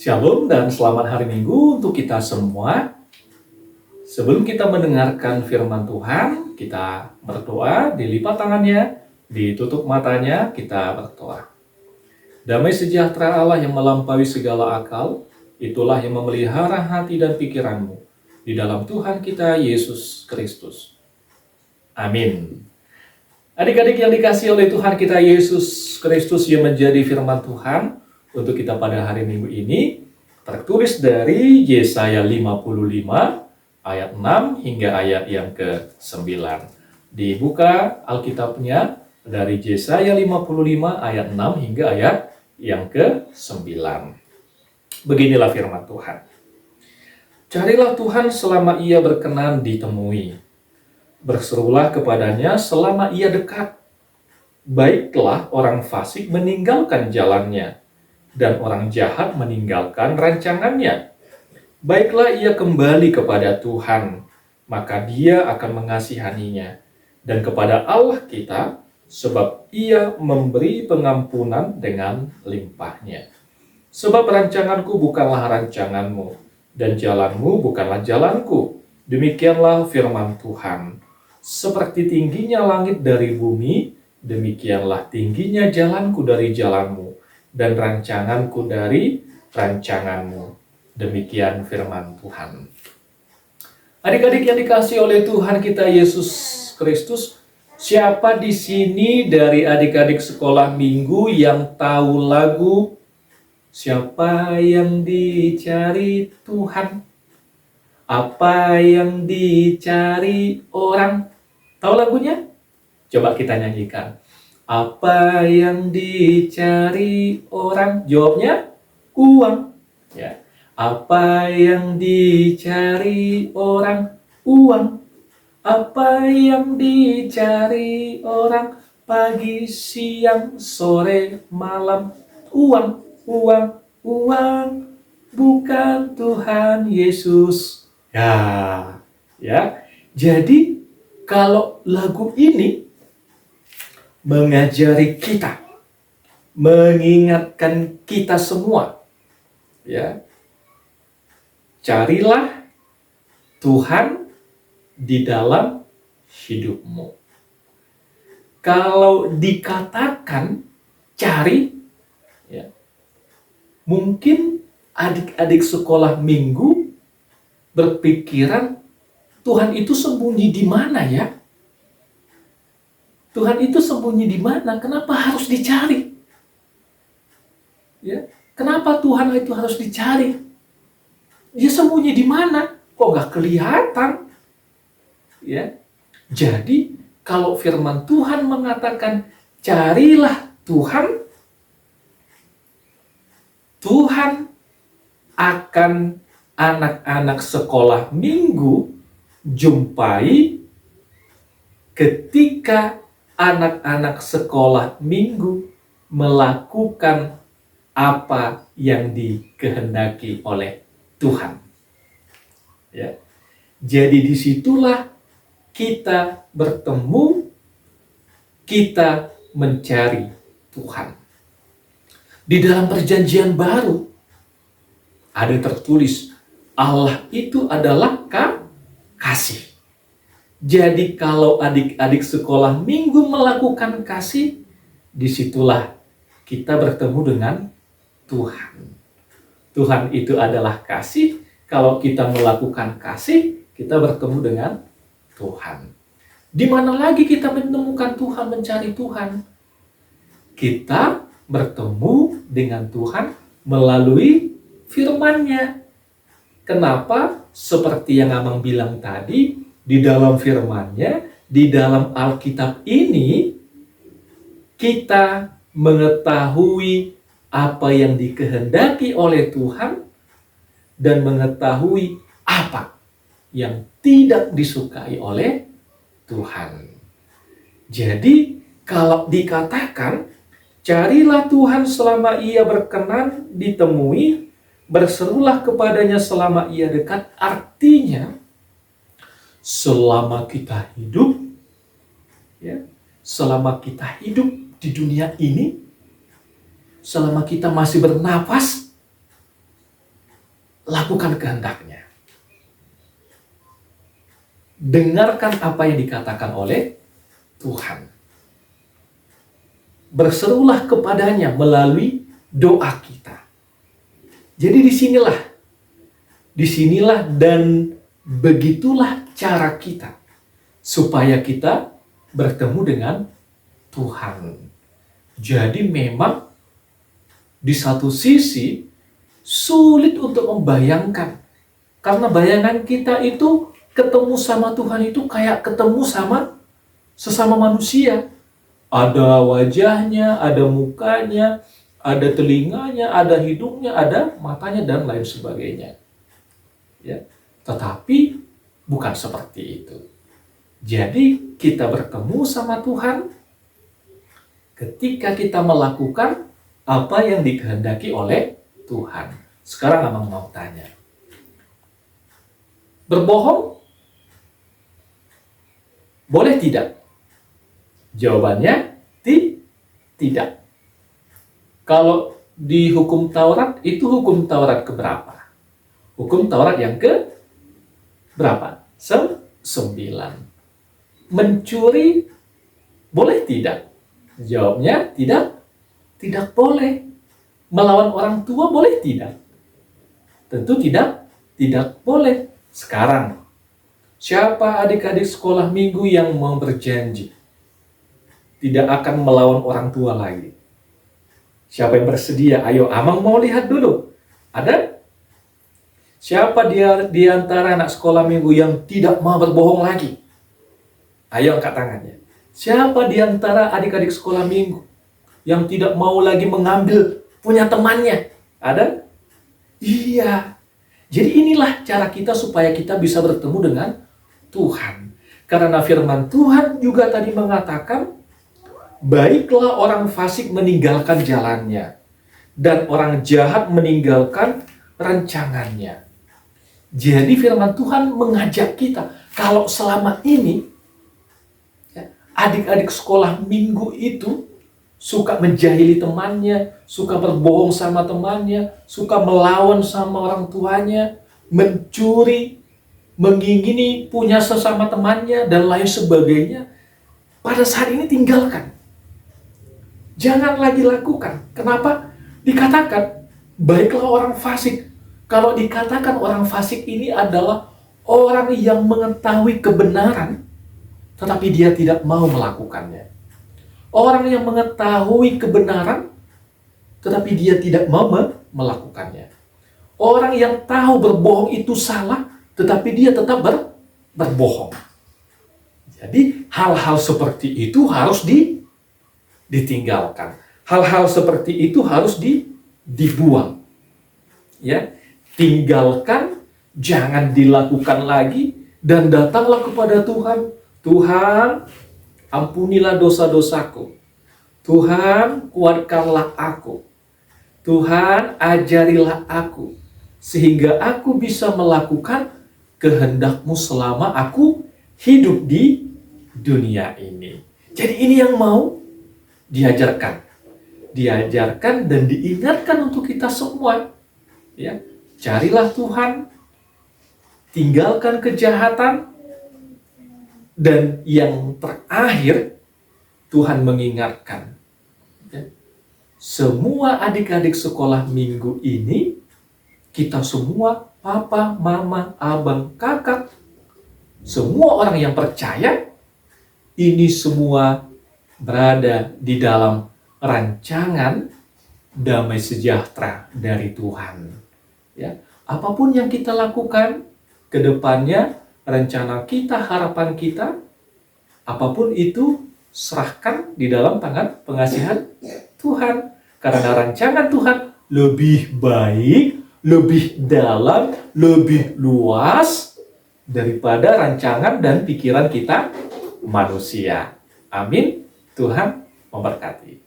Shalom dan selamat hari Minggu untuk kita semua. Sebelum kita mendengarkan firman Tuhan, kita berdoa, dilipat tangannya, ditutup matanya, kita berdoa. Damai sejahtera Allah yang melampaui segala akal, itulah yang memelihara hati dan pikiranmu di dalam Tuhan kita Yesus Kristus. Amin. Adik-adik yang dikasihi oleh Tuhan kita Yesus Kristus yang menjadi firman Tuhan untuk kita pada hari Minggu ini, tertulis dari Yesaya 55 ayat 6 hingga ayat yang ke-9. Dibuka Alkitabnya dari Yesaya 55 ayat 6 hingga ayat yang ke-9. Beginilah firman Tuhan. Carilah Tuhan selama ia berkenan ditemui. Berserulah kepadanya selama ia dekat. Baiklah orang fasik meninggalkan jalannya, dan orang jahat meninggalkan rancangannya. Baiklah ia kembali kepada Tuhan, maka dia akan mengasihaninya, dan kepada Allah kita, sebab ia memberi pengampunan dengan limpahnya. Sebab rancanganku bukanlah rancanganmu, dan jalanmu bukanlah jalanku. Demikianlah firman Tuhan. Seperti tingginya langit dari bumi, demikianlah tingginya jalanku dari jalanmu, dan rancanganku dari rancanganmu. Demikian firman Tuhan. Adik-adik yang dikasihi oleh Tuhan kita Yesus Kristus, siapa di sini dari adik-adik sekolah minggu yang tahu lagu Siapa yang dicari Tuhan? Apa yang dicari orang? Tahu lagunya? Coba kita nyanyikan. Apa yang dicari orang? Jawabnya uang. Ya. Apa yang dicari orang? Uang. Apa yang dicari orang? Pagi, siang, sore, malam. Uang, uang, uang. Bukan Tuhan Yesus. Ya. Jadi kalau lagu ini mengajari kita, mengingatkan kita semua, ya, carilah Tuhan di dalam hidupmu. Kalau dikatakan cari, ya, mungkin adik-adik sekolah minggu berpikiran Tuhan itu sembunyi di mana ya? Tuhan itu sembunyi di mana? Kenapa harus dicari? Ya, kenapa Tuhan itu harus dicari? Dia sembunyi di mana? Kok nggak kelihatan? Ya, jadi kalau firman Tuhan mengatakan carilah Tuhan, Tuhan akan anak-anak sekolah minggu jumpai ketika anak-anak sekolah minggu melakukan apa yang dikehendaki oleh Tuhan. Ya. Jadi disitulah kita bertemu, kita mencari Tuhan. Di dalam perjanjian baru ada tertulis Allah itu adalah kasih. Jadi kalau adik-adik sekolah minggu melakukan kasih, disitulah kita bertemu dengan Tuhan. Tuhan itu adalah kasih. Kalau kita melakukan kasih, kita bertemu dengan Tuhan. Di mana lagi kita menemukan Tuhan, mencari Tuhan? Kita bertemu dengan Tuhan melalui firman-Nya. Kenapa? Seperti yang Amang bilang tadi, di dalam firman-Nya, di dalam Alkitab ini, kita mengetahui apa yang dikehendaki oleh Tuhan dan mengetahui apa yang tidak disukai oleh Tuhan. Jadi, kalau dikatakan, carilah Tuhan selama ia berkenan ditemui, berserulah kepadanya selama ia dekat, artinya selama kita hidup, ya, selama kita hidup di dunia ini, selama kita masih bernapas, lakukan kehendak-Nya. Dengarkan apa yang dikatakan oleh Tuhan. Berserulah kepadanya melalui doa kita. Jadi disinilah dan begitulah cara kita supaya kita bertemu dengan Tuhan. Jadi memang di satu sisi sulit untuk membayangkan, karena bayangan kita itu ketemu sama Tuhan itu kayak ketemu sama sesama manusia. Ada wajahnya, ada mukanya, ada telinganya, ada hidungnya, ada matanya, dan lain sebagainya. Ya, tetapi bukan seperti itu. Jadi kita bertemu sama Tuhan ketika kita melakukan apa yang dikehendaki oleh Tuhan. Sekarang Abang mau tanya, berbohong boleh tidak? Jawabannya tidak. Kalau di hukum Taurat, itu hukum Taurat keberapa? Hukum Taurat yang ke berapa? 9. Mencuri boleh tidak? Jawabnya tidak boleh. Melawan orang tua boleh tidak? Tentu tidak boleh. Sekarang, siapa adik-adik sekolah minggu yang mau berjanji tidak akan melawan orang tua lagi? Siapa yang bersedia? Ayo, Amang mau lihat dulu. Ada? Siapa di antara anak sekolah minggu yang tidak mau berbohong lagi? Ayo angkat tangannya. Siapa di antara adik-adik sekolah minggu yang tidak mau lagi mengambil punya temannya? Ada? Iya. Jadi inilah cara kita supaya kita bisa bertemu dengan Tuhan. Karena firman Tuhan juga tadi mengatakan, baiklah orang fasik meninggalkan jalannya, dan orang jahat meninggalkan rancangannya. Jadi firman Tuhan mengajak kita, kalau selama ini adik-adik sekolah minggu itu suka menjahili temannya, suka berbohong sama temannya, suka melawan sama orang tuanya, mencuri, mengingini punya sesama temannya, dan lain sebagainya. Pada saat ini tinggalkan. Jangan lagi lakukan. Kenapa? Dikatakan, baiklah orang fasik. Kalau dikatakan orang fasik ini adalah orang yang mengetahui kebenaran, tetapi dia tidak mau melakukannya. Orang yang mengetahui kebenaran, tetapi dia tidak mau melakukannya. Orang yang tahu berbohong itu salah, tetapi dia tetap berbohong. Jadi hal-hal seperti itu harus ditinggalkan. Hal-hal seperti itu harus dibuang. Ya, tinggalkan, jangan dilakukan lagi, dan datanglah kepada Tuhan. Tuhan, ampunilah dosa-dosaku. Tuhan, kuatkanlah aku. Tuhan, ajarilah aku, sehingga aku bisa melakukan kehendak-Mu selama aku hidup di dunia ini. Jadi ini yang mau diajarkan dan diingatkan untuk kita semua. Ya, carilah Tuhan, tinggalkan kejahatan, dan yang terakhir Tuhan mengingatkan, ya, semua adik-adik sekolah minggu ini, kita semua, papa, mama, abang, kakak, semua orang yang percaya, ini semua berada di dalam rancangan damai sejahtera dari Tuhan. Ya, apapun yang kita lakukan ke depannya, rencana kita, harapan kita, apapun itu, serahkan di dalam tangan pengasihan Tuhan. Karena rancangan Tuhan lebih baik, lebih dalam, lebih luas daripada rancangan dan pikiran kita manusia. Amin. Tuhan memberkati.